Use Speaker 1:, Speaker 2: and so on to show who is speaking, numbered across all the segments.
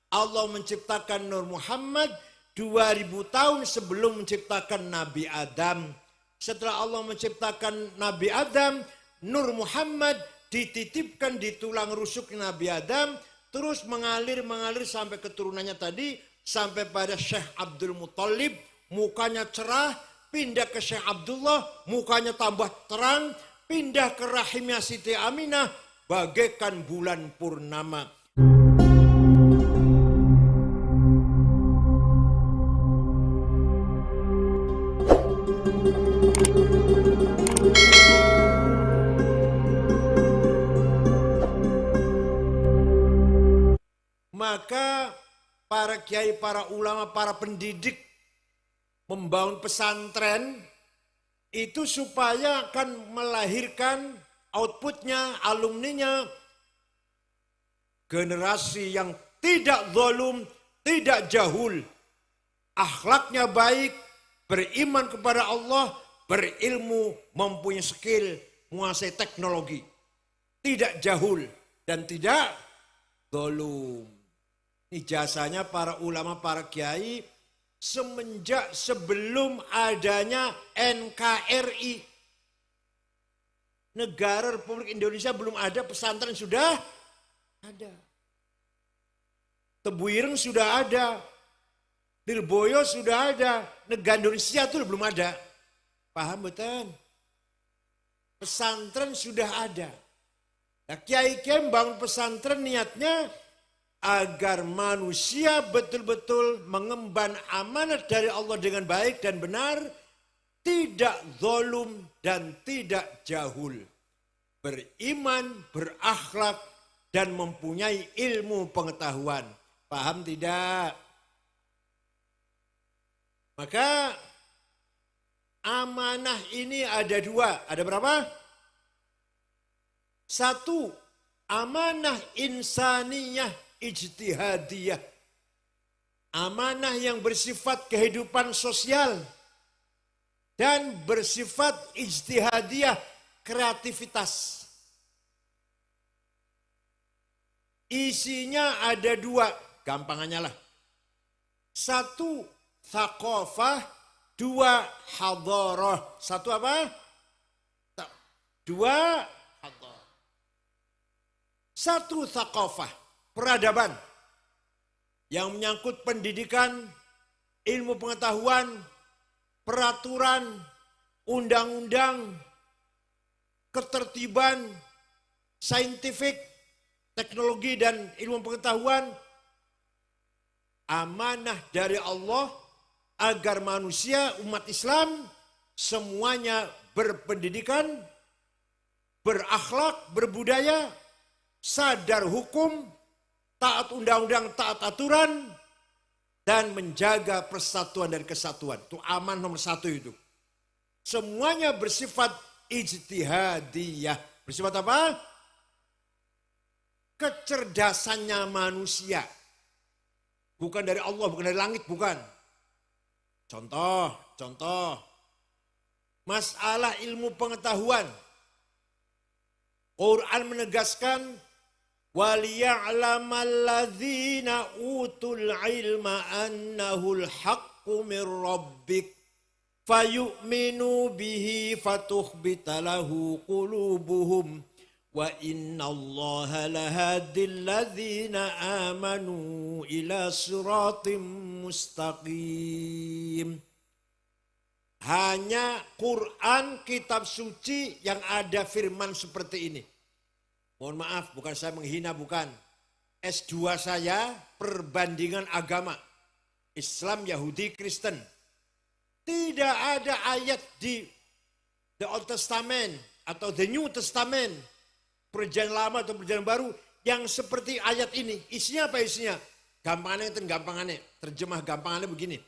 Speaker 1: Allah menciptakan Nur Muhammad 2000 tahun sebelum menciptakan Nabi Adam. Setelah Allah menciptakan Nabi Adam, Nur Muhammad dititipkan di tulang rusuk Nabi Adam, terus mengalir sampai keturunannya tadi, sampai pada Syekh Abdul Muthalib, mukanya cerah, pindah ke Syekh Abdullah, mukanya tambah terang, pindah ke rahimnya Siti Aminah, bagaikan bulan purnama. Maka para kiai, para ulama, para pendidik membangun pesantren itu supaya akan melahirkan outputnya, alumninya, generasi yang tidak zalim, tidak jahul, akhlaknya baik, beriman kepada Allah, berilmu, mempunyai skill, menguasai teknologi, tidak jahul dan tidak zalim. Ini jasanya para ulama, para kiai semenjak sebelum adanya NKRI. Negara Republik Indonesia belum ada, pesantren sudah ada. Tebu Ireng sudah ada. Lirboyo sudah ada. Negara Indonesia itu belum ada. Paham betul? Pesantren sudah ada. Nah, kiai-kiai membangun pesantren niatnya agar manusia betul-betul mengemban amanat dari Allah dengan baik dan benar, tidak zalim dan tidak jahul, beriman, berakhlak, dan mempunyai ilmu pengetahuan. Paham tidak? Maka amanah ini ada dua. Ada berapa? Satu, amanah insaniyah ijtihadiyah. Amanah yang bersifat kehidupan sosial dan bersifat ijtihadiyah, kreativitas. Isinya ada dua, gampangannya lah. Satu, thaqafah, dua, hadarah. Satu apa? Dua, hadarah. Satu, thaqafah, peradaban yang menyangkut pendidikan, ilmu pengetahuan, peraturan, undang-undang, ketertiban, saintifik, teknologi dan ilmu pengetahuan. Amanah dari Allah agar manusia, umat Islam semuanya berpendidikan, berakhlak, berbudaya, sadar hukum, taat undang-undang, taat aturan, dan menjaga persatuan dan kesatuan. Itu aman nomor satu itu. Semuanya bersifat ijtihadiyah. Bersifat apa? Kecerdasannya manusia. Bukan dari Allah, bukan dari langit, bukan. Contoh. Masalah ilmu pengetahuan. Quran menegaskan, وَلِيَعْلَمَ الَّذِينَ أُوتُوا الْعِلْمَ أَنَّهُ الْحَقُّ مِنْ رَبِّكَ فَيُؤْمِنُوا بِهِ فَتُخْبِتَ لَهُ قُلُوبُهُمْ وَإِنَّ اللَّهَ لَهَادِ الَّذِينَ آمَنُوا إِلَى صِرَاطٍ مُسْتَقِيمٍ. Hanya Quran, kitab suci yang ada firman seperti ini. Mohon maaf, bukan saya menghina, bukan. S2 saya perbandingan agama. Islam, Yahudi, Kristen. Tidak ada ayat di The Old Testament atau The New Testament, perjanjian lama atau perjanjian baru, yang seperti ayat ini. Isinya apa isinya? Gampangannya, terjemah gampangannya begini.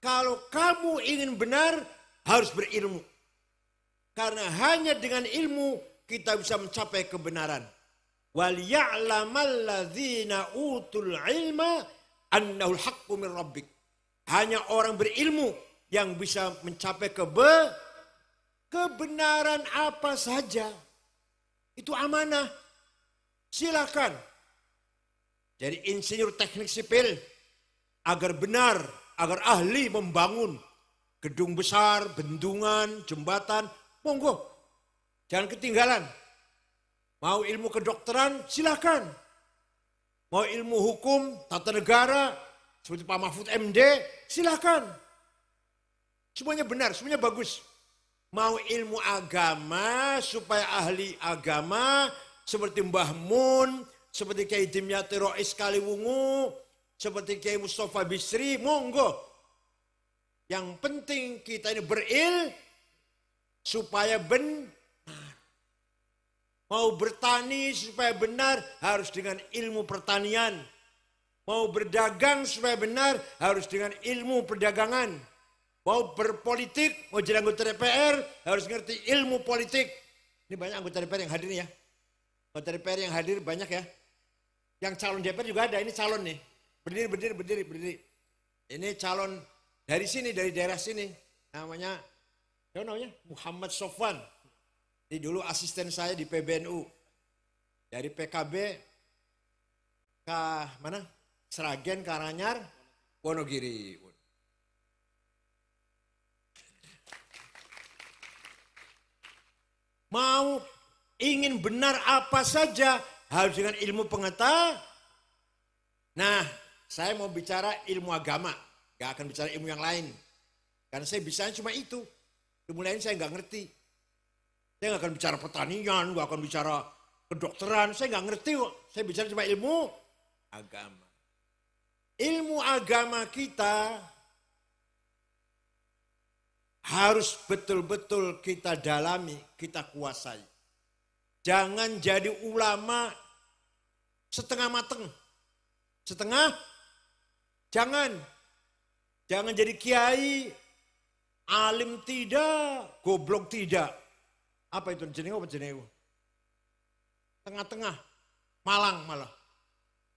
Speaker 1: Kalau kamu ingin benar, harus berilmu. Karena hanya dengan ilmu kita bisa mencapai kebenaran. وَلْيَعْلَمَ الَّذِينَ أُوتُوا الْعِلْمَ أَنَّهُ الْحَقُّ مِنْ رَبِّكَ. Hanya orang berilmu yang bisa mencapai kebenaran apa saja. Itu amanah. Silakan. jadi insinyur teknik sipil, agar benar, agar ahli membangun gedung besar, bendungan, jembatan, monggo. Jangan ketinggalan. Mau ilmu kedokteran, silakan. Mau ilmu hukum, tata negara, seperti Pak Mahfud MD, silakan. Semuanya benar, semuanya bagus. Mau ilmu agama, supaya ahli agama, seperti Mbah Mun, seperti Kiai Dimyati Rois Kaliwungu, seperti Kiai Mustafa Bisri, monggo. Yang penting kita ini supaya benar. Mau bertani supaya benar harus dengan ilmu pertanian. Mau berdagang supaya benar harus dengan ilmu perdagangan. Mau berpolitik, mau jadi anggota DPR harus ngerti ilmu politik. Ini banyak anggota DPR yang hadir ya. Anggota DPR yang hadir banyak ya. Yang calon DPR juga ada, ini calon nih. Berdiri. Ini calon dari sini, dari daerah sini. Namanya Muhammad Sofwan. Ini dulu asisten saya di PBNU. Dari PKB ke mana? Sragen, Karanganyar, Wonogiri. Mau ingin benar apa saja harus dengan ilmu pengetahuan. Nah, saya mau bicara ilmu agama. Gak akan bicara ilmu yang lain. Karena saya bisanya cuma itu. Ilmu lain saya nggak ngerti. Saya nggak akan bicara pertanian, nggak akan bicara kedokteran. Saya nggak ngerti kok. Saya bicara cuma ilmu agama. Ilmu agama kita harus betul-betul kita dalami, kita kuasai. Jangan jadi ulama setengah mateng. Jangan jadi kiai, alim tidak, goblok tidak. Apa itu jenenge? Tengah-tengah, malang malah,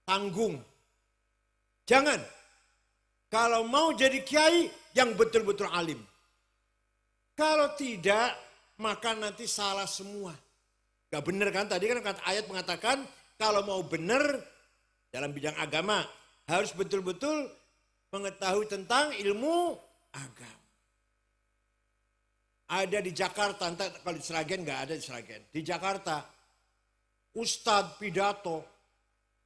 Speaker 1: tanggung. Jangan. Kalau mau jadi kiai yang betul-betul alim. Kalau tidak, maka nanti salah semua. Gak benar kan? Tadi kan ayat mengatakan kalau mau benar dalam bidang agama harus betul-betul mengetahui tentang ilmu agama. Ada di Jakarta, entah kalau di Sragen nggak ada di Sragen. Di Jakarta, Ustadz pidato,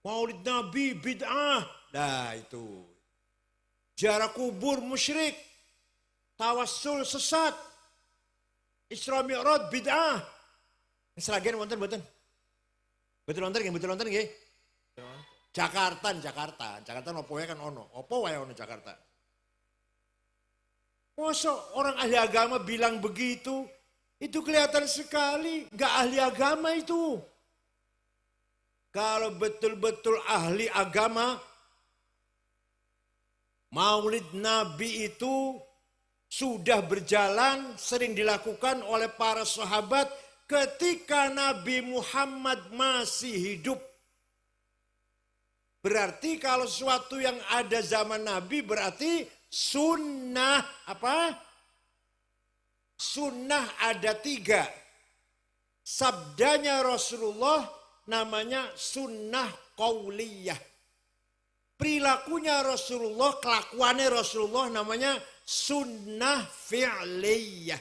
Speaker 1: Maulid Nabi bid'ah. Nah itu. Ziarah kubur musyrik, tawassul sesat, Isra Mi'raj bid'ah. Sragen wonten mboten? Betul wonten nggih? Jakarta. Jakarta opo wae kan ono. Opo wae ono Jakarta. Masa orang ahli agama bilang begitu? Itu kelihatan sekali nggak ahli agama itu. Kalau betul-betul ahli agama, Maulid Nabi itu sudah berjalan, sering dilakukan oleh para sahabat ketika Nabi Muhammad masih hidup. Berarti kalau sesuatu yang ada zaman Nabi berarti sunnah apa? Sunnah ada 3. Sabdanya Rasulullah namanya sunnah qauliyah. Perilakunya Rasulullah, kelakuannya Rasulullah namanya sunnah fi'liyah.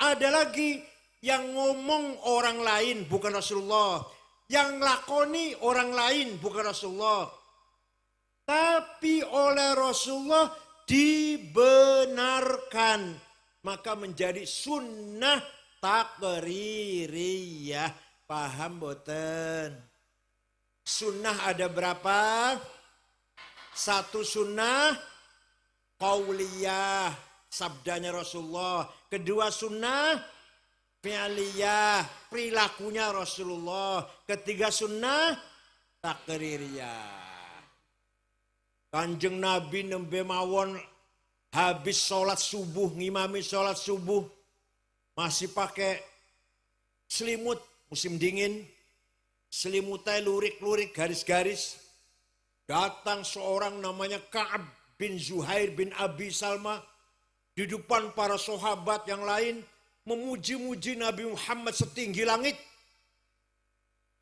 Speaker 1: Ada lagi yang ngomong orang lain bukan Rasulullah. Yang lakoni orang lain bukan Rasulullah. Tapi oleh Rasulullah dibenarkan. Maka menjadi sunnah takririyah. Paham boten? Sunnah ada berapa? 1 sunnah qauliyah, sabdanya Rasulullah. 2 sunnah fi'liyah, perilakunya Rasulullah. 3 sunnah takririyah. Kanjeng Nabi nembe mawon habis sholat subuh, ngimami sholat subuh, masih pakai selimut musim dingin, selimutnya lurik-lurik garis-garis. Datang seorang namanya Ka'ab bin Zuhair bin Abi Salma di depan para sahabat yang lain memuji-muji Nabi Muhammad setinggi langit.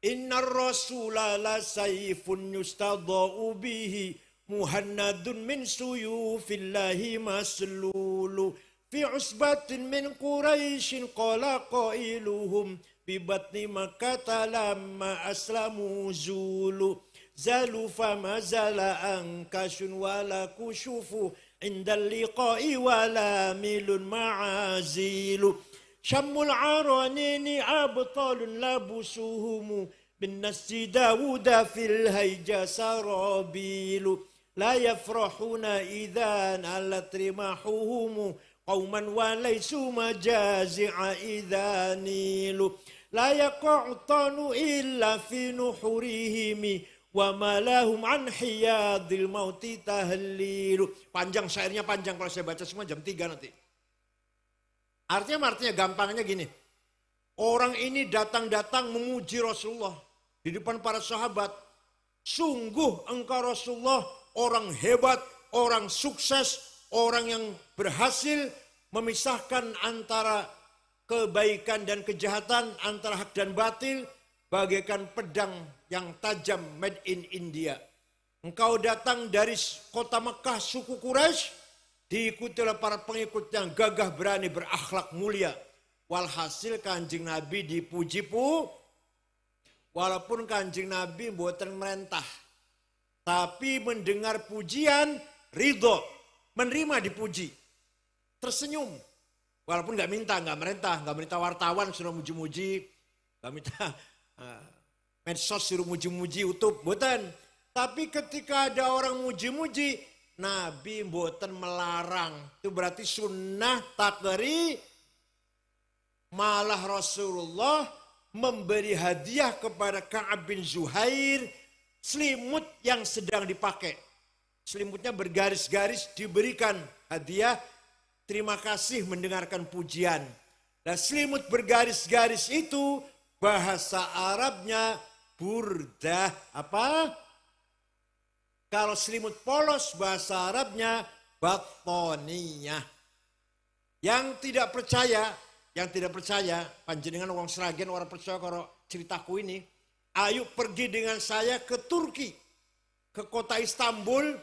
Speaker 1: Innar rasula la sayfun yustadha'u bihi muhannadun min suyufillahi maslulu fi usbatin min quraisyin qala qailuhum bi batni makkah lamma aslamu zulu zalu fama zala ankashun wala kushufu indal liqa'i wala milun ma'azilu syammul aranini abtalun labusuhumu bin nasi dawuda fil hayja sarabilu la yafrahuna idhan alat rimahuhumu qauman walaysu majazi'a idhanilu la yaqa'tanu illa fi nuhurihimi wa malahum an hiyadil mauti tahlilu. Panjang syairnya panjang, kalau saya baca semua jam 3 nanti. Artinya gampangnya gini. Orang ini datang-datang memuji Rasulullah di depan para sahabat. Sungguh engkau Rasulullah orang hebat, orang sukses, orang yang berhasil memisahkan antara kebaikan dan kejahatan, antara hak dan batil, bagaikan pedang yang tajam made in India. Engkau datang dari kota Mekah, suku Quraisy, diikuti oleh para pengikut yang gagah berani, berakhlak mulia. Walhasil Kanjeng Nabi dipuji walaupun Kanjeng Nabi mboten merentah. Tapi mendengar pujian, ridho, menerima dipuji. Tersenyum. Walaupun nggak minta, nggak merintah wartawan suruh muji-muji, nggak minta medsos suruh muji-muji YouTube, mboten. Tapi ketika ada orang muji-muji, Nabi mboten melarang. Itu berarti sunnah takdiri. Malah Rasulullah memberi hadiah kepada Ka'ab bin Zuhair selimut yang sedang dipakai. Selimutnya bergaris-garis, diberikan hadiah. Terima kasih mendengarkan pujian. Dan selimut bergaris-garis itu bahasa Arabnya burdah. Apa? Kalau selimut polos bahasa Arabnya batoniyah. Yang tidak percaya, panjenengan orang Sragen, orang percaya kalau ceritaku ini, ayo pergi dengan saya ke Turki, ke kota Istanbul,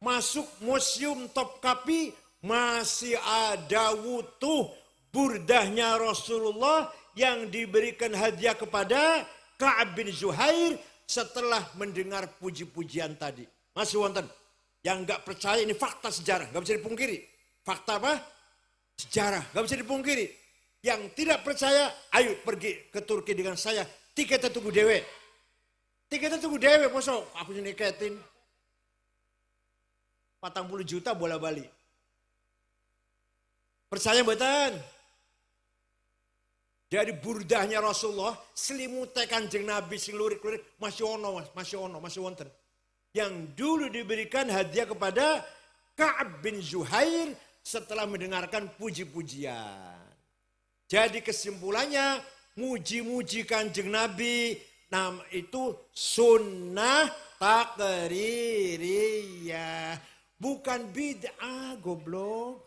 Speaker 1: masuk Museum Topkapi, masih ada wutuh burdahnya Rasulullah yang diberikan hadiah kepada Ka'ab bin Zuhair setelah mendengar puji-pujian tadi. Masih wonten yang nggak percaya, ini fakta sejarah, nggak bisa dipungkiri. Fakta apa? Sejarah, nggak bisa dipungkiri. Yang tidak percaya, ayo pergi ke Turki dengan saya. Tiketnya tunggu dewe. Masa aku niketin 40 juta bola balik. Percaya mboten? Jadi burdahnya Rasulullah, selimutnya Kanjeng Nabi sing lurik-lurik masih wonten. Yang dulu diberikan hadiah kepada Ka'ab bin Zuhair setelah mendengarkan puji-pujian. Jadi kesimpulannya, muji-muji Kanjeng Nabi, nama itu sunnah takririyah. Bukan bid'ah, goblok.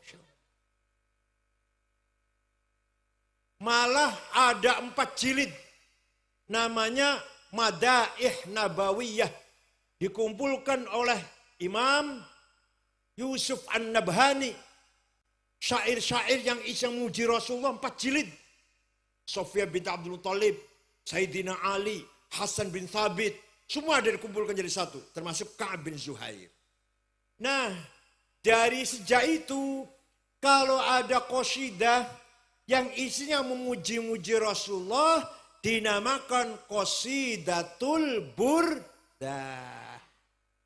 Speaker 1: Malah ada 4 jilid. Namanya Madaih Nabawiyah. Dikumpulkan oleh Imam Yusuf An-Nabhani. Syair-syair yang isi muji Rasulullah 4 jilid. Sofia binti Abdul Thalib, Sayyidina Ali, Hasan bin Thabit. Semua ada dikumpulkan jadi satu. Termasuk Ka'ab bin Zuhair. Nah, dari sejak itu, kalau ada qasidah yang isinya memuji-muji Rasulullah, dinamakan Qasidatul Burdah.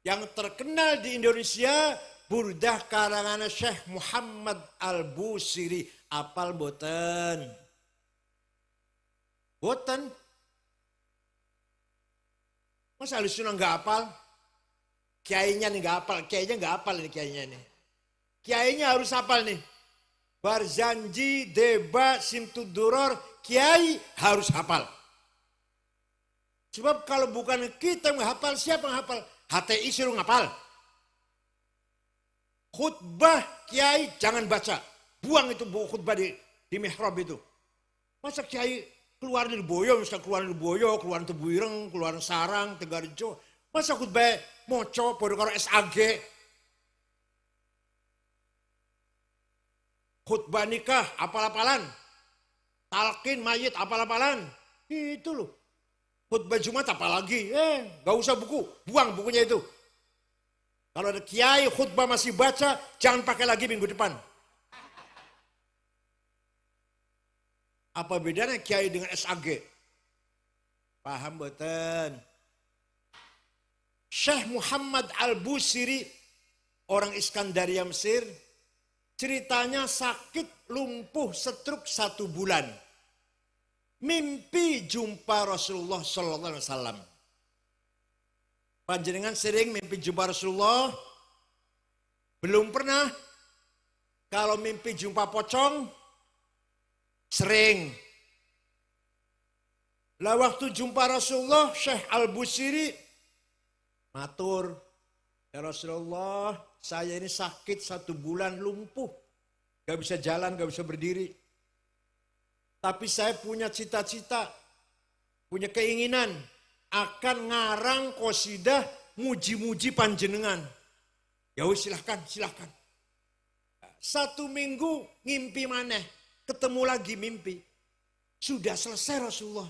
Speaker 1: Yang terkenal di Indonesia, burdah karangan Syekh Muhammad Al-Busiri. Apal boten? Boten? Masa Ahlussunnah nggak apal? Kiainya nih nggak apal, kiainya nggak apal nih kiainya nih. Kiainya harus apal nih. Barzanji, Deba, Simtuduror, kiai harus hafal. Sebab kalau bukan kita menghafal, siapa yang hafal? HTI suruh ngapal. Khutbah kiai jangan baca. Buang itu buku khutbah di mihrab itu. Masa kiai keluar Lirboyo, misalkan keluar Lirboyo, keluar Tebuireng, keluar Sarang, Tegarjo. Masa khutbah moco, bodoh karo SAG. Khutbah nikah, apal-apalan. Talqin, mayit, apal-apalan. Itu loh. Khutbah Jumat apalagi. Gak usah buku, buang bukunya itu. Kalau ada kiai khutbah masih baca, jangan pakai lagi minggu depan. Apa bedanya kiai dengan SAG? Paham betul. Syekh Muhammad Al-Busiri, orang Iskandaria Mesir, ceritanya sakit, lumpuh, stroke 1 bulan. Mimpi jumpa Rasulullah Sallallahu Alaihi Wasallam. Panjenengan sering mimpi jumpa Rasulullah? Belum pernah? Kalau mimpi jumpa pocong? Sering. Lah waktu jumpa Rasulullah, Syekh Al-Busiri matur, ya Rasulullah, saya ini sakit 1 bulan, lumpuh. Gak bisa jalan, gak bisa berdiri. Tapi saya punya cita-cita, punya keinginan, akan ngarang qasidah muji-muji panjenengan. Ya wis silahkan. 1 minggu ngimpi maneh. Ketemu lagi mimpi. Sudah selesai Rasulullah.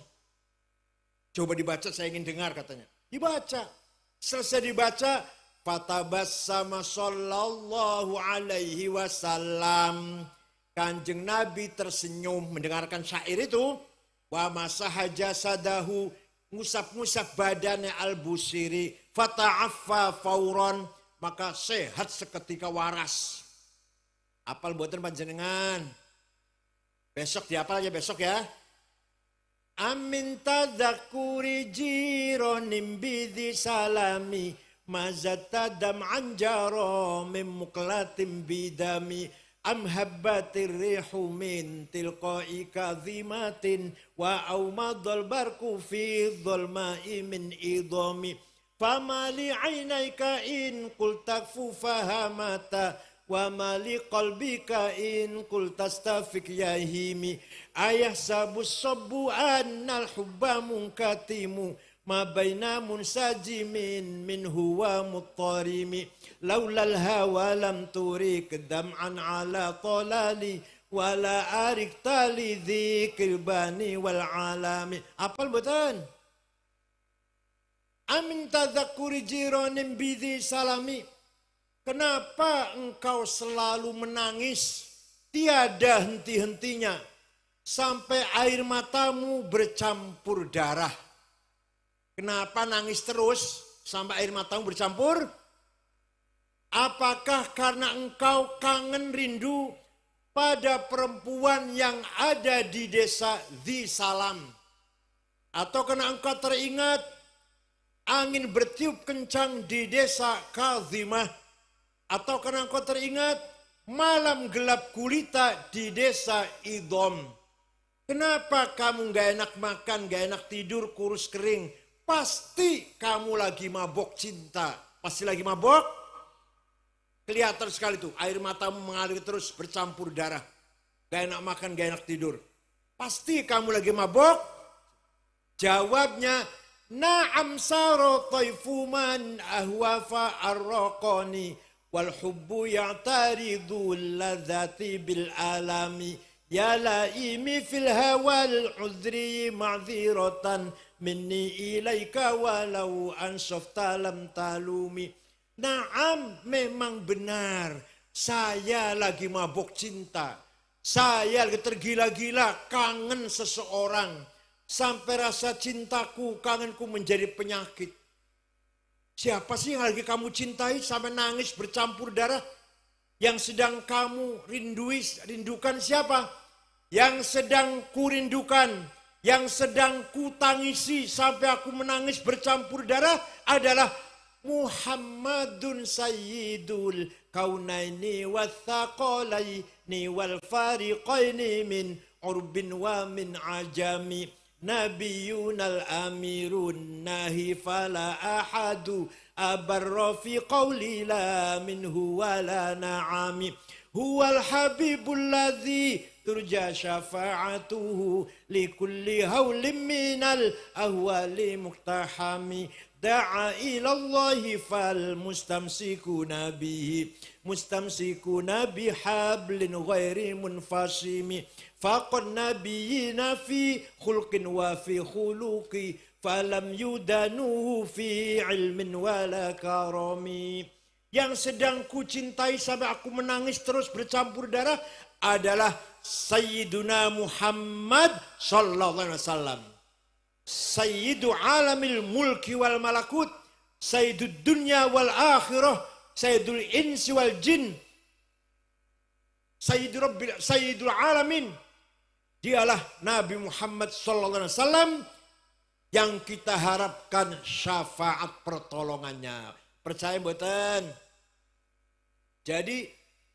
Speaker 1: Coba dibaca, saya ingin dengar katanya. Dibaca. Selesai dibaca. Fatabassama sallallahu alaihi wasallam. Kanjeng Nabi tersenyum mendengarkan syair itu. Wa masaha jasadahu. Ngusap-ngusap badannya Al-Busiri. Fata'affa fauran. Maka sehat seketika waras. Apal buatan panjenengan. Besok dihafal aja besok ya. Amin tadzakuri jironim bidhi salami. Mazatadam anjaro mim muklatim bidami. Am habbatir rihu min tilqai kadhimatin. Wa aumadul barku fi dhulma'i min idhami. Fama li aynaika in qul takfu fahamata. Wa mali qalbika in qul tastafik yahimi. Ayah sabus sabbu annal hubba munkatimu. Ma baina munsajimin minhu wa muttarimi. Laulal hawa lam turik dam'an ala talali. Wala arik tali dzikir bani wal alami. Apal betul? Amin tadzakuri jiranim bidhi salami. Kenapa engkau selalu menangis? Tiada henti-hentinya. Sampai air matamu bercampur darah. Kenapa nangis terus sampai air matamu bercampur? Apakah karena engkau kangen rindu pada perempuan yang ada di desa Dhi Salam? Atau karena engkau teringat angin bertiup kencang di desa Kadhimah? Atau karena engkau teringat malam gelap gulita di desa Idham? Kenapa kamu gak enak makan, gak enak tidur, kurus kering? Pasti kamu lagi mabok cinta. Pasti lagi mabok. Kelihatan sekali tuh, air matamu mengalir terus bercampur darah. Gak enak makan, gak enak tidur. Pasti kamu lagi mabok. Jawabnya, na'am saro taifuman ahwafa arraqani. Wal hubbu ya'taridul ladzati bil alami. Ya laimi fil hawal uzri ma'ziratan. Minni ilaika walau ansofta lam talumi. Naam, memang benar. Saya lagi mabuk cinta. Saya lagi tergila-gila kangen seseorang. Sampai rasa cintaku, kangenku menjadi penyakit. Siapa sih yang lagi kamu cintai sampai nangis bercampur darah? Yang sedang kamu rindukan siapa? Yang sedang kurindukan, yang sedang kutangisi sampai aku menangis bercampur darah adalah Muhammadun Sayyidul Kaunaini Wathaqalaini Wal Fariqaini Min Urbin wa min ajami. Nabiyunal amirun nahi fala ahadu abarra fi qawli la minhu wala na'ami. Huwal habibul ladzi turja syafa'atuhu likulli hawlim minal ahwali muktahami da'a ilallahi fal mustamsikuna bihi mustamsikuna bihablin ghairi munfasimi faqad nabiyina fi khulqin wa fi khuluqi falam yudanuhu fi ilmin wala karami. Yang sedang ku cintai sampai aku menangis terus bercampur darah adalah Sayyiduna Muhammad sallallahu alaihi wasallam. Sayyidu alamil mulki wal malakut, sayyidud dunya wal akhirah, sayyidul insi wal jin, sayyidul alamin. Dialah Nabi Muhammad sallallahu alaihi wasallam yang kita harapkan syafaat pertolongannya. Percaya mboten? Jadi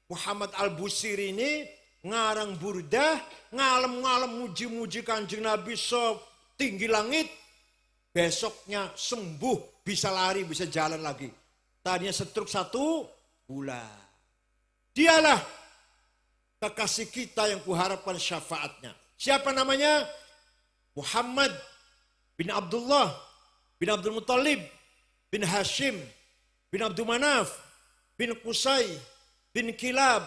Speaker 1: Muhammad Al-Busiri ini ngarang burdah, ngalem-ngalem muji-muji Kanjeng Nabi setinggi langit. Besoknya sembuh, bisa lari, bisa jalan lagi. Tadinya stroke 1 bulan. Dialah kekasih kita yang kuharapkan syafaatnya. Siapa namanya? Muhammad bin Abdullah bin Abdul Muttalib bin Hashim bin Abdul Manaf bin Qusay bin Kilab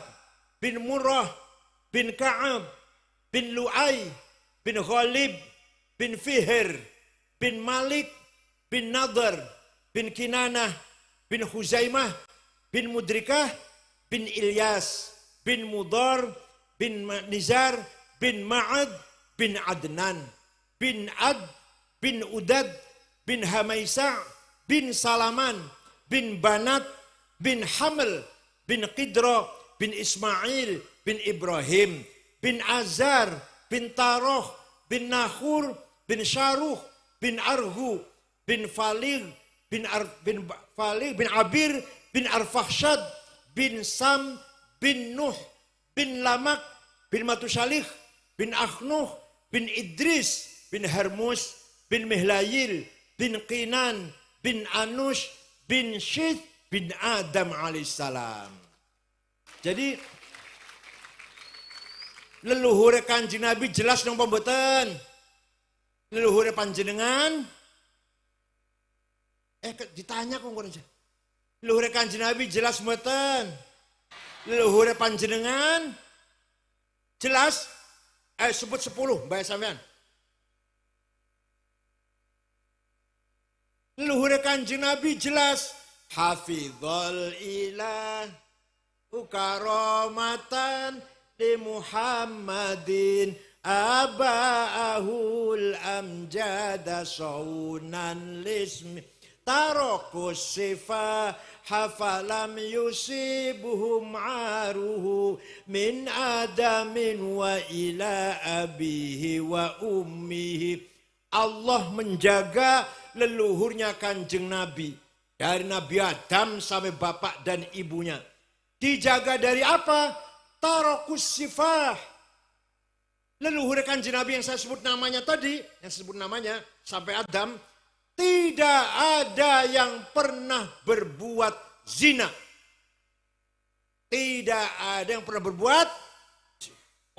Speaker 1: bin Murrah bin Ka'ab bin Lu'ay bin Ghalib bin Fihr bin Malik bin Nadar bin Kinanah bin Huzaimah bin Mudrikah bin Ilyas bin Mudar bin Nizar bin Ma'ad bin Adnan bin Ad bin Udad bin Hamaisa bin Salaman bin Banat bin Hamil bin Qidra bin Ismail bin Ibrahim bin Azar bin Taroh bin Nahur bin Syaruh bin Arhu bin Falig bin Abir bin Arfahshad bin Sam bin Nuh bin Lamak bin Matusalih bin Akhnuh bin Idris bin Hermus bin Mihlayil bin Qinan bin Anush bin Syith bin Adam alaihissalam. Jadi leluhur Kanjeng Nabi jelas nang pemboten. Leluhur panjenengan ditanya kok ngono aja. Leluhur Kanjeng Nabi jelas mboten. Leluhur panjenengan jelas sebut 10 mbak sampean. Leluhur Kanjeng Nabi jelas hafizul ilah karamatan li Muhammadin aba'ahul amjada saunan lismi tarokus sifa hafalam yusibuhum aruhu min adamin wa ila abihi wa ummihi. Allah menjaga leluhurnya Kanjeng Nabi dari Nabi Adam sampai bapak dan ibunya. Dijaga dari apa? Tarokus sifah. Leluhur Kanjeng Nabi yang saya sebut namanya tadi, yang sebut namanya sampai Adam, tidak ada yang pernah berbuat zina. Tidak ada yang pernah berbuat,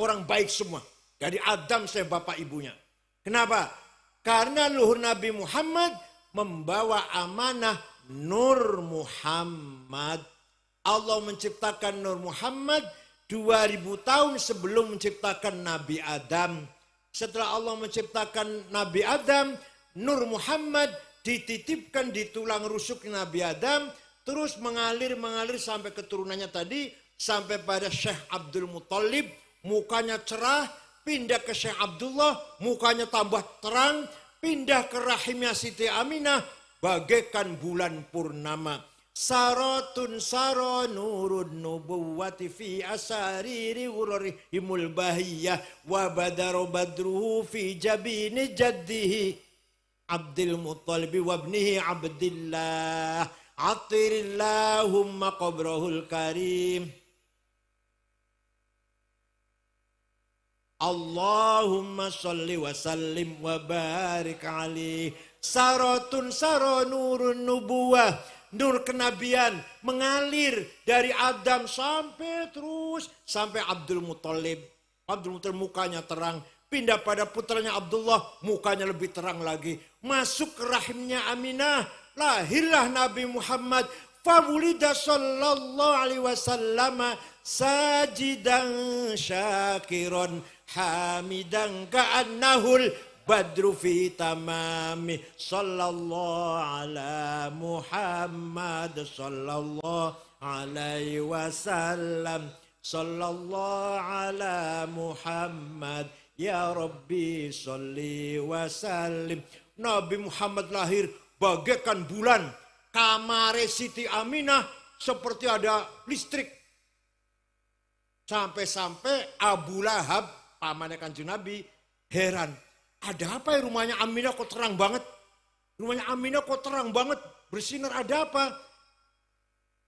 Speaker 1: orang baik semua. Dari Adam sampai bapak ibunya. Kenapa? Karena leluhur Nabi Muhammad membawa amanah Nur Muhammad. Allah menciptakan Nur Muhammad 2000 tahun sebelum menciptakan Nabi Adam. Setelah Allah menciptakan Nabi Adam, Nur Muhammad dititipkan di tulang rusuk Nabi Adam, terus mengalir sampai keturunannya tadi, sampai pada Syekh Abdul Muttalib, mukanya cerah, pindah ke Syekh Abdullah, mukanya tambah terang, pindah ke rahimnya Siti Aminah, bagaikan bulan purnama. Saratun saro nurun nubuwati fi asariri urarihimul bahiyah wa badaro badruhu fi jabini jaddihi Abdul Muttalib wa ibnihi Abdillah atirillahumma qabrahul karim. Allahumma salli wa sallim wa barik alaih. Saratun saro nurun nubuwah, nur kenabian mengalir dari Adam sampai terus sampai Abdul Muttalib. Abdul Muthalib mukanya terang. Pindah pada putranya Abdullah, mukanya lebih terang lagi. Masuk ke rahimnya Aminah, lahirlah Nabi Muhammad. Fawulida sallallahu alaihi wasallam sajidan syakiran hamidan ka'annahul badru fi tamami. Sallallahu ala Muhammad sallallahu alaihi wasallam. Sallallahu ala Muhammad. Ya Rabbi sholli wa sallim. Nabi Muhammad lahir bagaikan bulan. Kamare Siti Aminah seperti ada listrik. Sampai-sampai Abu Lahab, pamannya Kanjeng Nabi, heran. Ada apa ya rumahnya Aminah kok terang banget? Rumahnya Aminah kok terang banget? Bersinar, ada apa?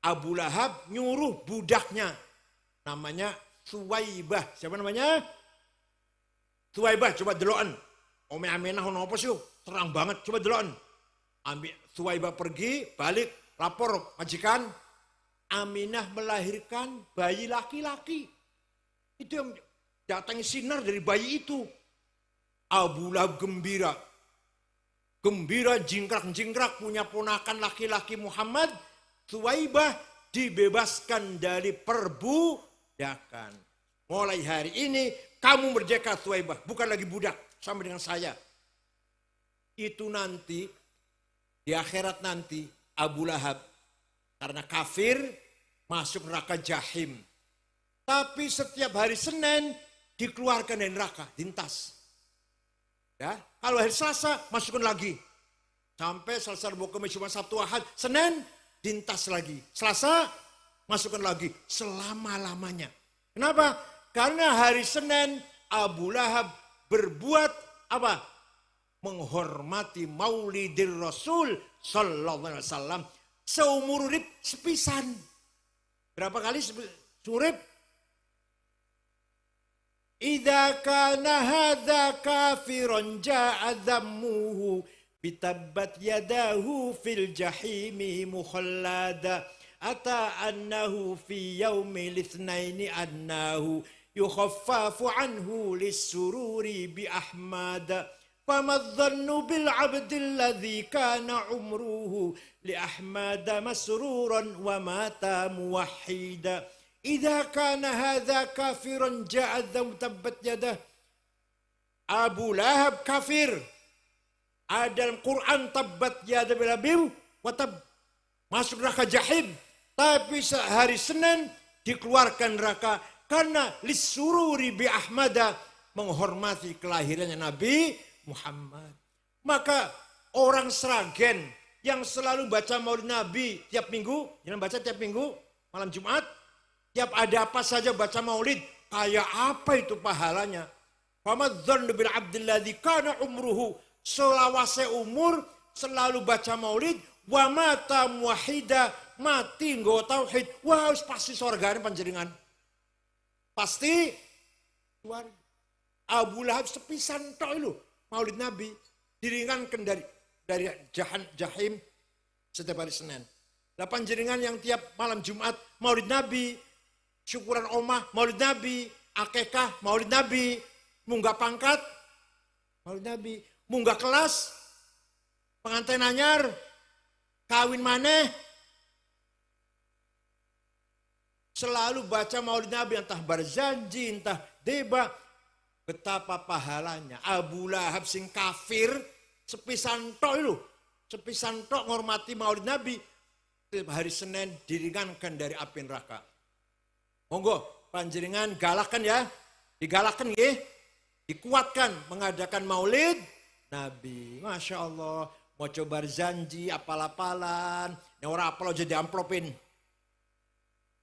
Speaker 1: Abu Lahab nyuruh budaknya. Namanya Suwaibah. Siapa namanya? Suwaibah, coba deloan. Ome Aminah ono apa sih? Terang banget, coba deloan. Suwaibah pergi, balik, lapor majikan. Aminah melahirkan bayi laki-laki. Itu yang datangi sinar dari bayi itu. Abu Lahab gembira. Gembira jingkrak-jingkrak punya ponakan laki-laki Muhammad. Suwaibah dibebaskan dari perbudakan. Mulai hari ini kamu merdeka Suwaibah, bukan lagi budak sama dengan saya. Itu nanti, di akhirat nanti, Abu Lahab karena kafir masuk neraka Jahim. Tapi setiap hari Senin dikeluarkan dari neraka, dintas. Ya, kalau hari Selasa masukkan lagi. Sampai Selasa, Rabu, Kamis, Jumat, Sabtu, Ahad, Senin dintas lagi. Selasa masukkan lagi selama-lamanya. Kenapa? Karena hari Senin Abu Lahab berbuat apa? Menghormati Maulidir Rasul sallallahu alaihi wasallam seumur urip sepisan. Berapa kali surip? Idza kana hadza kafiran ja'a dhammuhu bitabbat yadahu fil jahimi mukhallada ata annahu fi yaumil itsnaini annahu yukhaffafu anhu lis-sururi bi ahmada fama dhannu bil 'abdi alladhi kana umruhu li ahmada masruran wa mata muwahhida. Idza kana hadza kafiran ja'a tabbat yadah. Abu Lahab kafir. Ada dalam Quran tabbat yadah bil labib wa tab. Masuk neraka Jahim. Tapi hari Senin dikeluarkan neraka karena lisururi bi Ahmada, menghormati kelahirannya Nabi Muhammad. Maka orang Sragen yang selalu baca Maulid Nabi tiap minggu, jangan baca tiap minggu, malam Jumat, tiap ada apa saja baca Maulid, kayak apa itu pahalanya? Famadzannu bil abdilladzi kana umruhu, selawase umur selalu baca Maulid, wa mata muwahhida, mati nggo tauhid. Wah, pasti surgane panjenengan. Pasti keluar. Abu Lahab sepisan tok lho Maulid Nabi diringankan dari Jahim setiap hari Senin. Lah panjenengan yang tiap malam Jumat Maulid Nabi, syukuran omah Maulid Nabi, akikah Maulid Nabi, munggah pangkat Maulid Nabi, munggah kelas, pengantin anyar, kawin maneh, selalu baca Maulid Nabi, entah berjanji, entah debat. Betapa pahalanya. Abu Lahab sing kafir, sepisan tok itu, sepisan tok ngormati Maulid Nabi, hari Senin diringankan dari api neraka. Monggo panjenengan galakan ya, digalakan ya, dikuatkan mengadakan Maulid Nabi. Masya Allah, mau coba berjanji apal-apalan, yang orang apal jadi amplopin.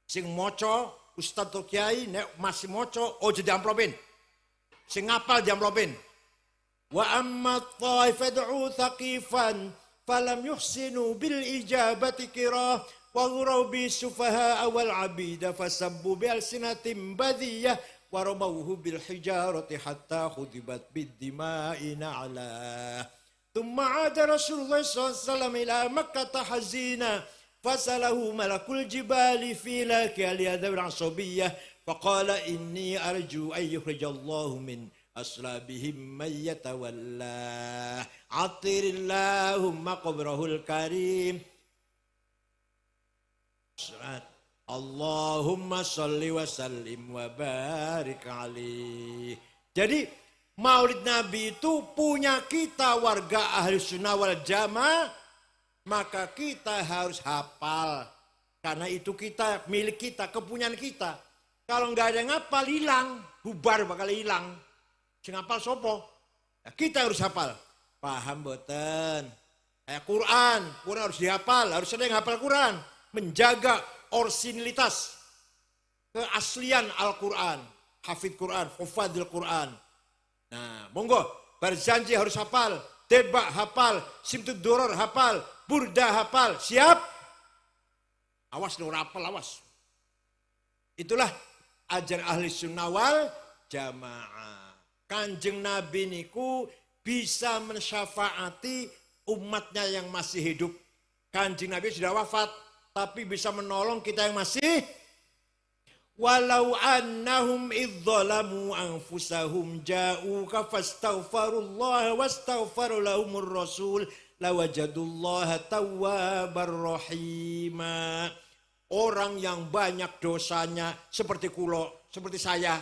Speaker 1: Sing moco, Ustadz atau Kiai, masih moco, oh jadi amplopin. Sing ngapal di amplopin. Wa amma ta'ifad'u thaqifan, falam yuhsinu bil ijabati kirah, wa ghuraw bi sufaha wal abida, fasabbu bi alsinatim badiyah, wa ramawhu bil hijarati hatta khudibat bid dima'i na'la. Thumma 'ada Rasulullah sallallahu alaihi wasallam ila Makkah hazina, fasalahu malakul jibali fi laki al-yadab al-asabiyah, Faqala inni arju ayyukhrijallahu min aslabihim man yatawalla. Atirillahumma qabrahul karim. Allahumma salli wa sallim wa barik alaih. Jadi Maulid Nabi itu punya kita warga ahli sunnah wal jamaah, maka kita harus hafal. Karena itu kita, milik kita, kepunyaan kita. Kalau nggak ada yang hafal, hilang. Bubar bakal hilang. Sing hafal sopo? Nah, kita harus hafal. Paham boten? Quran harus dihafal, harus sering hafal Quran. Menjaga orisinilitas, keaslian Al-Quran, hafid Quran, hufadil Quran. Nah, monggo, berjanji harus hafal, tebak hafal, simtud doror hafal, burda hafal, siap? Awas dong, hafal, awas. Itulah ajar ahli sunnah wal jamaah. Kanjeng Nabi niku bisa mensyafaati umatnya yang masih hidup. Kanjeng Nabi sudah wafat, tapi bisa menolong kita yang masih. Walau annahum idzalamu anfusahum ja'uka fastaghfirullaha wastaghfara lahumur rasul lawajadullaha tawwabar rahima. Orang yang banyak dosanya seperti kulo, seperti saya,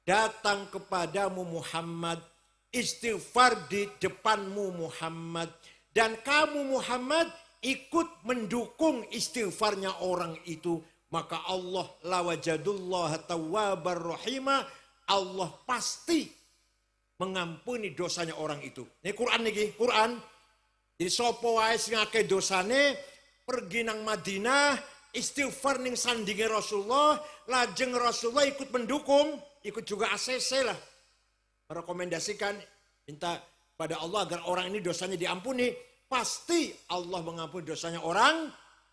Speaker 1: datang kepadamu Muhammad, istighfar di depanmu Muhammad, dan kamu Muhammad ikut mendukung istighfarnya orang itu, maka Allah lawajadullah tawwabar rahimah, Allah pasti mengampuni dosanya orang itu. Ini Quran niki, Quran. Jadi sapa wae sing akeh dosane pergi nang Madinah istighfar ning sandinge Rasulullah, lajeng Rasulullah ikut mendukung, ikut juga ACC lah. Merekomendasikan minta pada Allah agar orang ini dosanya diampuni. Pasti Allah mengampuni dosanya orang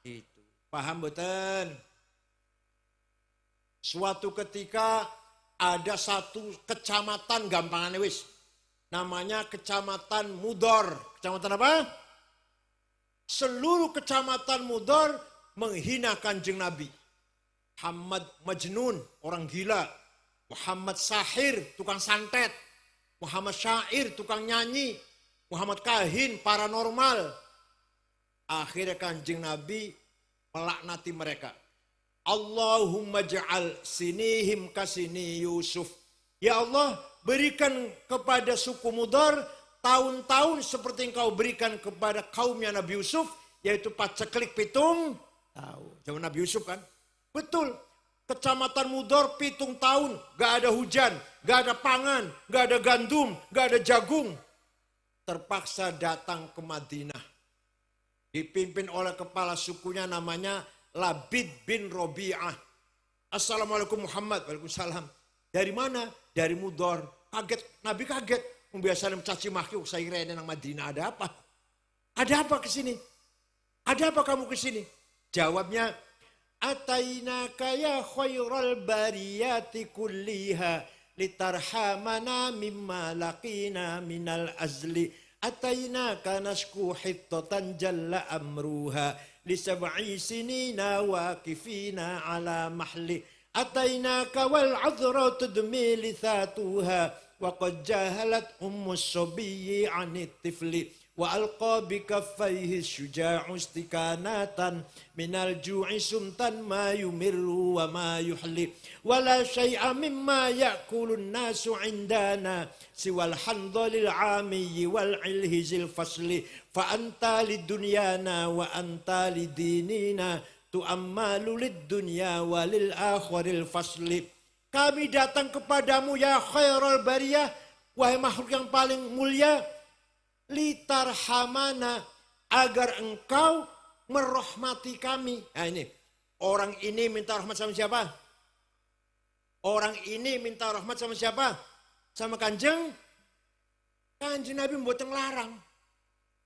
Speaker 1: itu. Paham betul? Suatu ketika ada satu kecamatan gampangannya wis. Namanya Kecamatan Mudor. Kecamatan apa? Seluruh Kecamatan Mudor menghina Kanjeng Nabi. Muhammad Majnun, orang gila. Muhammad Sahir, tukang santet. Muhammad Syair, tukang nyanyi. Muhammad Kahin, paranormal. Akhirnya Kanjeng Nabi melaknati mereka. Allahumma ja'al sinihim kasini Yusuf. Ya Allah, berikan kepada suku Mudar tahun-tahun seperti engkau berikan kepada kaumnya Nabi Yusuf, yaitu paceklik pitung tahun. Zaman Nabi Yusuf kan? Betul. Kecamatan Mudar pitung tahun, gak ada hujan, gak ada pangan, gak ada gandum, gak ada jagung. Terpaksa datang ke Madinah. Dipimpin oleh kepala sukunya namanya Labid bin Robi'ah. Assalamualaikum Muhammad. Waalaikumsalam. Dari mana? Dari Mudar. Kaget, Nabi kaget. Membiasakan mencaci maki, saya kira ini nang Madinah ada apa? Ada apa ke sini? Ada apa kamu ke sini? Jawabnya, Atainaka ya khairal bariyati kulliha litarhamana mimma laqina minal azli. Atainaka nasku hittatan jalla amruha lisab'i sinina waqifina ala mahli. Atainaka wal azra tudmi lithatuha wa qad jahalat ummus sabiyyi anit tifli. Wa alqa bikaffaihi syuja'u istikanatan minal ju'i sumtan ma yumirru wa ma yuhli. Wala syai'a mimma ya'kulun nasu indana siwal handhalil amiyyi wal ilhizil fasli. Fa anta lid dunyana wa anta lidinina tu'ammalu lid dunya walil akhiril fasli. Kami datang kepadamu ya khairal bariyah, wahai makhluk yang paling mulia, litarhamana, agar engkau merahmati kami. Nah ini, orang ini minta rahmat sama siapa? Orang ini minta rahmat sama siapa? Sama Kanjeng Nabi membuat yang larang.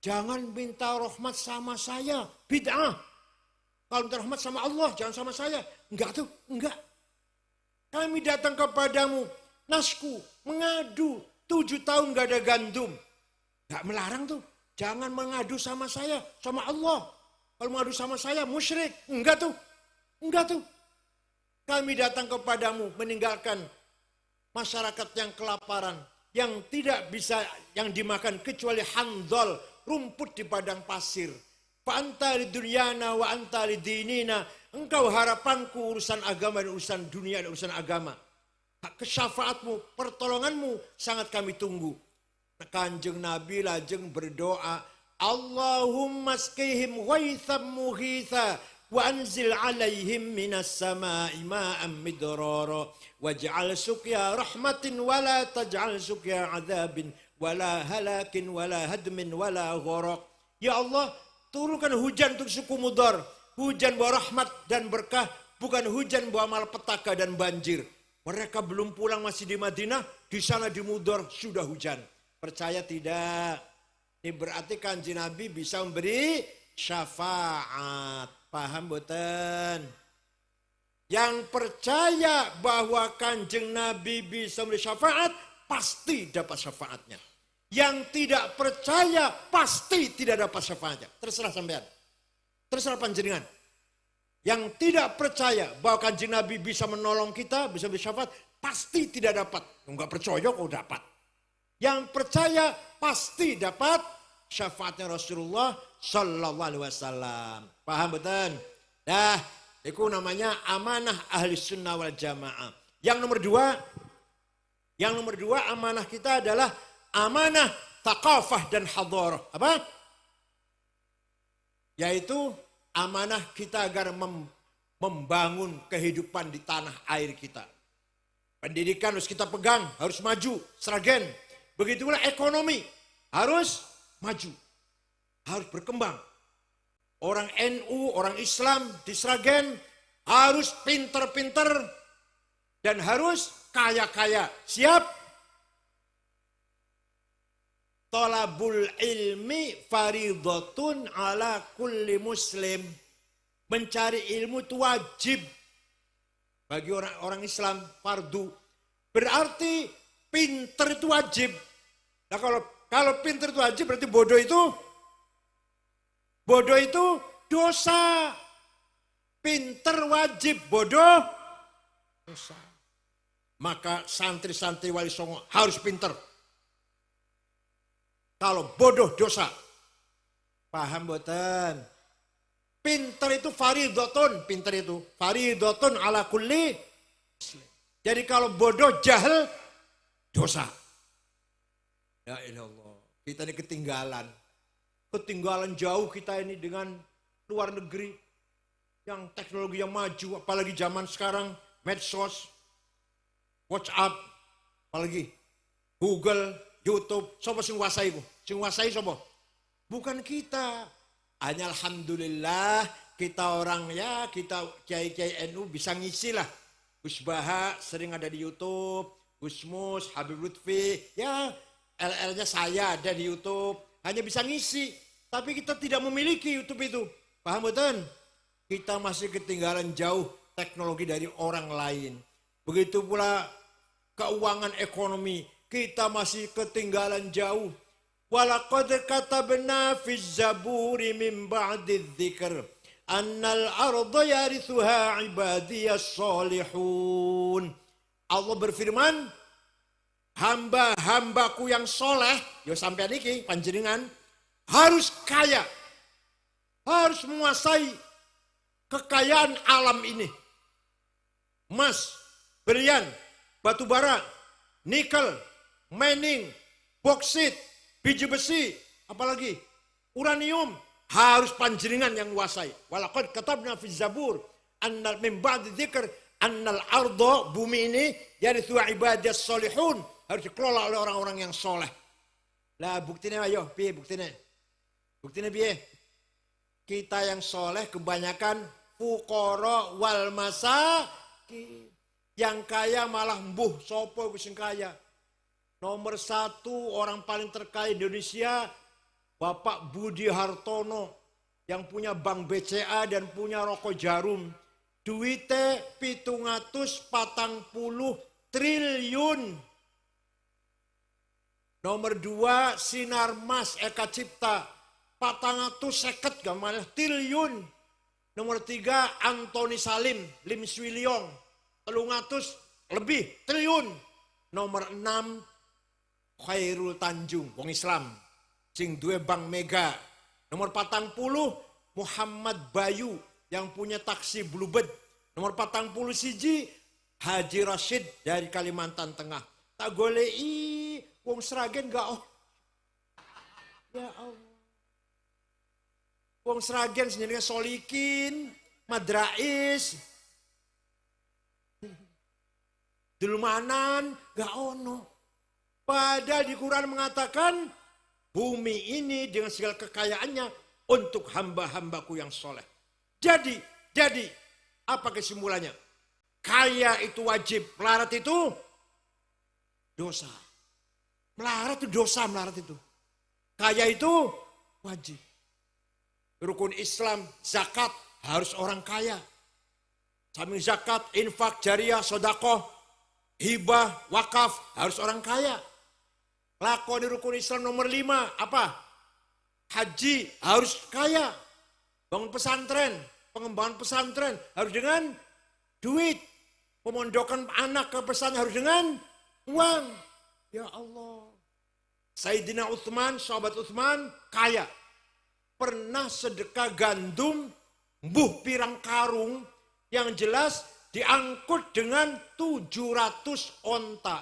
Speaker 1: Jangan minta rahmat sama saya, bid'ah. Kalau minta rahmat sama Allah, jangan sama saya. Enggak tuh, enggak. Kami datang kepadamu, nasku, mengadu, 7 tahun gak ada gandum. Gak melarang tuh, jangan mengadu sama saya, sama Allah. Kalau mengadu sama saya, musyrik. Enggak tuh, enggak tuh. Kami datang kepadamu meninggalkan masyarakat yang kelaparan, yang tidak bisa yang dimakan kecuali handol, rumput di padang pasir. Fa anta lidunyana wa anta lidinina. Engkau harapanku urusan agama dan urusan dunia dan urusan agama. Kesyafaatmu, pertolonganmu sangat kami tunggu. Kanjeng Nabi lajeng berdoa, Allahumma skihim ghaitham mughitha wa anzil alaihim minas sama'i ma'am midrara waj'al suqya rahmatin wala taj'al suqya azabin wala halakin wala hadmin wala gharaq. Ya Allah, turunkan hujan untuk suku Mudar, hujan bawa rahmat dan berkah, bukan hujan bawa malapetaka dan banjir. Mereka belum pulang, masih di Madinah, di sana di Mudar sudah hujan. Percaya tidak? Ini berarti Kanjeng Nabi bisa memberi syafaat. Paham boten? Yang percaya bahwa Kanjeng Nabi bisa memberi syafaat, pasti dapat syafaatnya. Yang tidak percaya, pasti tidak dapat syafaatnya. Terserah sampean. Terserah panjenengan. Yang tidak percaya bahwa Kanjeng Nabi bisa menolong kita, bisa memberi syafaat, pasti tidak dapat. Enggak percaya kok dapat. Yang percaya pasti dapat syafaatnya Rasulullah Sallallahu Alaihi Wasallam. Paham betul? Nah, itu namanya amanah ahli sunnah wal jamaah. Yang nomor dua amanah kita adalah amanah thaqafah dan hadarah. Apa? Yaitu amanah kita agar membangun kehidupan di tanah air kita. Pendidikan harus kita pegang, harus maju, Sragen. Begitu pula ekonomi harus maju, harus berkembang. Orang NU, orang Islam di Sragen harus pinter-pinter dan harus kaya-kaya. Siap? Thalabul ilmi faridatun ala kulli muslim. Mencari ilmu itu wajib bagi orang Islam, fardu. Berarti pinter itu wajib. Nah kalau pinter itu wajib, berarti bodoh itu dosa. Pinter wajib, bodoh dosa. Maka santri-santri Wali Songo harus pinter. Kalau bodoh dosa. Paham boten? Pinter itu faridotun, pinter itu faridotun ala kulli. Jadi kalau bodoh jahil dosa. Ya ilallah, kita ini ketinggalan. Ketinggalan jauh kita ini dengan luar negeri. Yang teknologi yang maju, apalagi zaman sekarang, medsos, WhatsApp, apalagi Google, YouTube, siapa sing nguasai bu? Sing nguasai siapa? Bukan kita. Hanya alhamdulillah kita orang ya, kita kiai-kiai NU bisa ngisi lah. Gus Baha sering ada di YouTube, Gus Mus, Habib Lutfi, ya LL-nya saya ada di YouTube. Hanya bisa ngisi, tapi kita tidak memiliki YouTube itu. Paham betul? Kita masih ketinggalan jauh teknologi dari orang lain. Begitu pula keuangan ekonomi, kita masih ketinggalan jauh. Walaqad katabna fiz zaburi min ba'di dzikr annal arda yarithuha ibadiyas solihun. Allah berfirman, hamba-hambaku yang soleh, yo sampai niki panjenengan harus kaya, harus menguasai kekayaan alam ini. Emas, berlian, batu bara, nikel, mining, boksit, biji besi, apalagi uranium, harus panjenengan yang menguasai. Walaqad katabna fi zabur annal min ba'di dzikr annal arda, bumi ini yarithu ibadiyas solihun, harus dikelola oleh orang-orang yang soleh. Lah buktinya ayo, piye buktinya? Buktinya piye? Kita yang soleh kebanyakan fuqara wal masakin. Yang kaya malah mbuh sopo sing kaya. Nomor 1 orang paling terkaya di Indonesia Bapak Budi Hartono yang punya Bank BCA dan punya Rokok Jarum. Duitnya 740 triliun. Nomor 2 Sinarmas Eka Cipta 450 gamal triliun. Nomor 3 Antoni Salim Lim Swiliong lebih triliun. Nomor 6 Khairul Tanjung, wong Islam, sing duwe Bank Mega. Nomor 40 Muhammad Bayu yang punya taksi Bluebird. Nomor 40 siji Haji Rashid dari Kalimantan Tengah. Tak golei wong Sragen gak oh. Ya Allah. Wong Sragen sendiri Solikin, Madrais, Dulmanan, gak ono. Padahal di Quran mengatakan bumi ini dengan segala kekayaannya untuk hamba-hambaku yang soleh. Jadi apa kesimpulannya? Kaya itu wajib, melarat itu dosa. Melarat itu dosa, melarat itu. Kaya itu wajib. Rukun Islam, zakat harus orang kaya. Samping zakat, infak, jariah, sodakoh, hibah, wakaf harus orang kaya. Lakoni rukun Islam nomor 5 apa? Haji harus kaya. Bangun pesantren, pengembangan pesantren harus dengan duit. Pemondokan anak ke pesantren harus dengan uang. Ya Allah. Sayyidina Utsman, sahabat Utsman kaya. Pernah sedekah gandum, mbuh pirang karung yang jelas diangkut dengan 700 onta.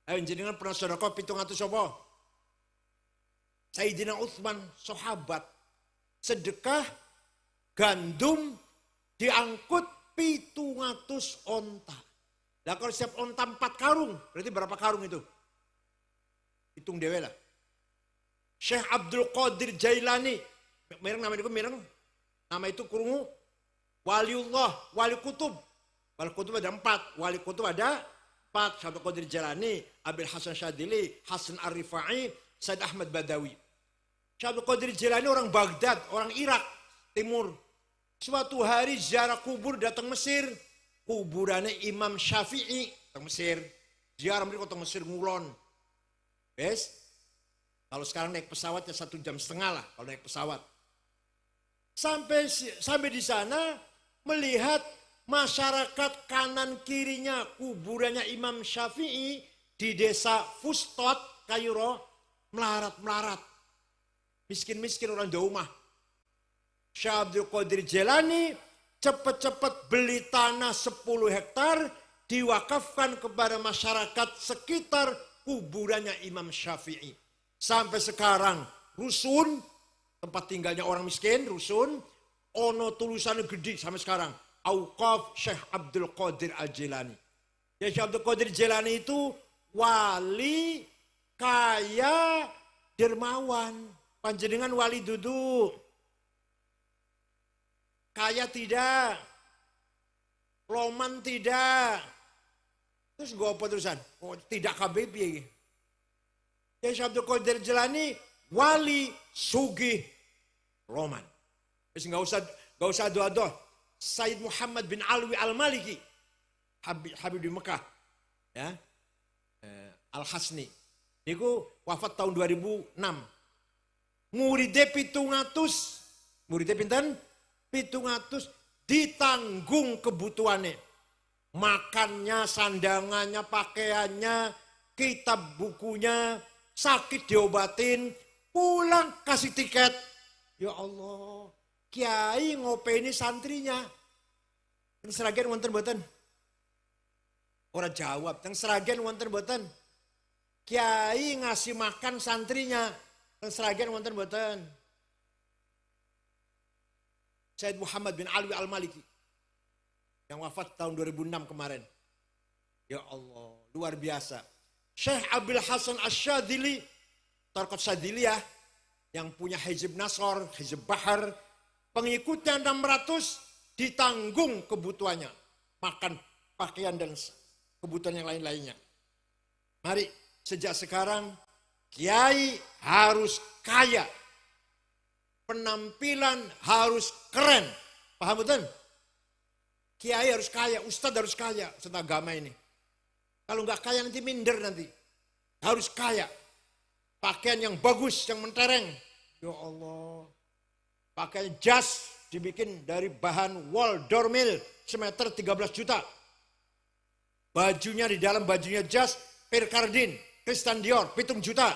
Speaker 1: Ayo jenengan pernah sedekah 700 apa? Sayyidina Utsman sahabat sedekah gandum diangkut 700 onta. Lah kalau setiap onta 4 karung, berarti berapa karung itu? Hitung dewe lah. Syekh Abdul Qadir Jailani, nama itu kurungu, waliullah, wali kutub. Wali kutub ada 4, wali kutub ada 4. Syekh Abdul Qadir Jailani, Abil Hasan Syadili, Hasan Ar-Rifai, Said Ahmad Badawi. Syekh Abdul Qadir Jailani orang Baghdad, orang Irak Timur. Suatu hari ziarah kubur datang Mesir. Kuburannya Imam Syafi'i datang Mesir. Ziarah mereka datang Mesir ngulon. Bes? Kalau sekarang naik pesawat ya 1,5 jam lah kalau naik pesawat. Sampai di sana melihat masyarakat kanan kirinya kuburannya Imam Syafi'i di desa Fustot, Kairo, melarat-melarat. Miskin-miskin orang daumah. Syekh Abdul Qadir Jailani cepat-cepat beli tanah 10 hektar diwakafkan kepada masyarakat sekitar kuburannya Imam Syafi'i. Sampai sekarang rusun, tempat tinggalnya orang miskin, rusun, ono tulisannya gede sampai sekarang. Auqaf Syekh Abdul Qadir Al-Jilani. Ya, Syekh Abdul Qadir Jilani itu wali, kaya, dermawan. Panjenengan wali duduk. Kaya tidak. Loman tidak. Terus gue apa terusan? Oh, tidak KBP. Ya, Syekh Abdul Qadir Jilani wali sugih Roman. Terus nggak usah doa-doa. Sayyid Muhammad bin Alwi Al-Maliki, Habib di Mekah, ya, Al-Hasni. Niku wafat tahun 2006. Muridnya 700, muridnya pinten? 700 ditanggung kebutuhannya. Makannya, sandangannya, pakaiannya, kitab bukunya, sakit diobatin, pulang kasih tiket. Ya Allah, kiai ngopeni santrinya. Yang Sragen wonten mboten? Ora jawab, yang Sragen wonten mboten? Kiai ngasih makan santrinya. Yang Sragen wonten mboten? Sayyid Muhammad bin Alwi Al-Maliki yang wafat tahun 2006 kemarin. Ya Allah, luar biasa. Syekh Abil Hasan Asyadili, Tarqat Sadiliyah, yang punya Hizib Nasr, Hizib Bahar, pengikutnya 600 ditanggung kebutuhannya. Makan, pakaian, dan kebutuhan yang lain-lainnya. Mari, sejak sekarang, kiai harus kaya. Penampilan harus keren. Paham betul? Kiai harus kaya, ustadz harus kaya, serta agama ini. Kalau nggak kaya nanti minder nanti. Harus kaya. Pakaian yang bagus, yang mentereng. Ya Allah. Pakaian jas dibikin dari bahan wol dormil semeter 13 juta. Bajunya di dalam bajunya jas, Pierre Cardin, Christian Dior, 7 juta.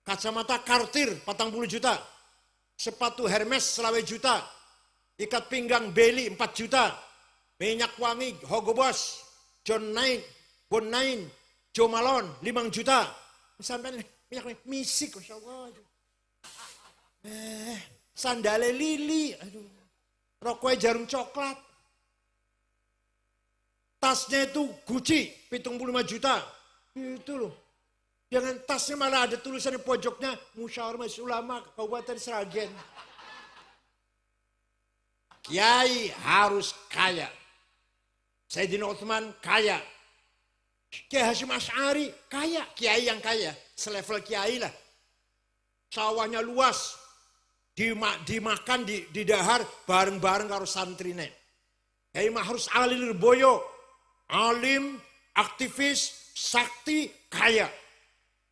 Speaker 1: Kacamata Cartier, 40 juta. Sepatu Hermes, selawe juta. Ikat pinggang Bailey, 4 juta. Minyak wangi, Hugo Boss, John Knight, Bon Knight, Joe Malone, 5 juta. Sampai minyak wangi, misik, Masya Allah. Sandale Lili, aduh. Rokoknya jarum coklat. Tasnya itu Gucci, 75 juta. Itu loh. Jangan tasnya malah ada tulisan di pojoknya, Musyawarah Majelis Ulama Kabupaten Sragen. Kiai harus kaya. Sayyidina Utsman kaya. Kiai Hasyim Asy'ari kaya. Kiai yang kaya, selevel kiai lah. Sawahnya luas. Dimakan, didahar bareng-bareng karo santrine. Kiai Mahrus Ali Lirboyo, alim, aktivis, sakti, kaya.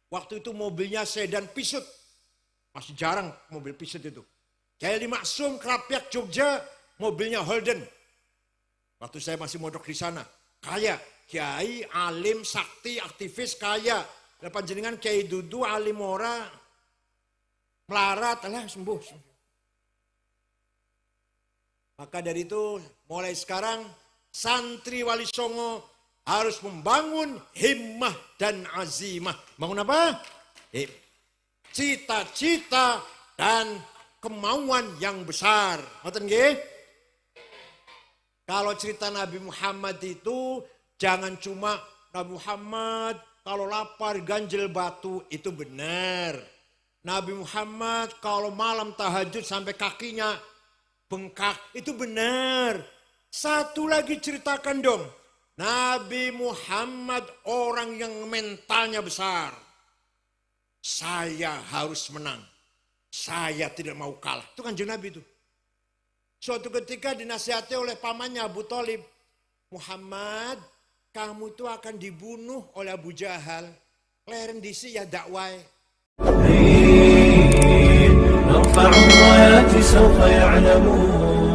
Speaker 1: Waktu itu mobilnya sedan Pisut. Masih jarang mobil Pisut itu. Kiai Ali Maksum, Krapyak Jogja, mobilnya Holden. Waktu saya masih mondok di sana. Kaya. Kiai, alim, sakti, aktivis, kaya. Lepas jenengan Kiai Dudu, alim ora, melarat, alah sembuh. Maka dari itu mulai sekarang santri Wali Songo harus membangun himmah dan azimah. Bangun apa? Cita-cita dan kemauan yang besar. Ngoten nggih? Kalau cerita Nabi Muhammad itu jangan cuma Nabi Muhammad kalau lapar ganjil batu, itu benar. Nabi Muhammad kalau malam tahajud sampai kakinya bengkak, itu benar. Satu lagi ceritakan dong. Nabi Muhammad orang yang mentalnya besar. Saya harus menang. Saya tidak mau kalah. Itu kan Nabi itu. Suatu ketika dinasihati oleh pamannya Abu Thalib. Muhammad, kamu itu akan dibunuh oleh Abu Jahal. Leren disi ya dakwai.
Speaker 2: نرفع الرايات سوف يعلمون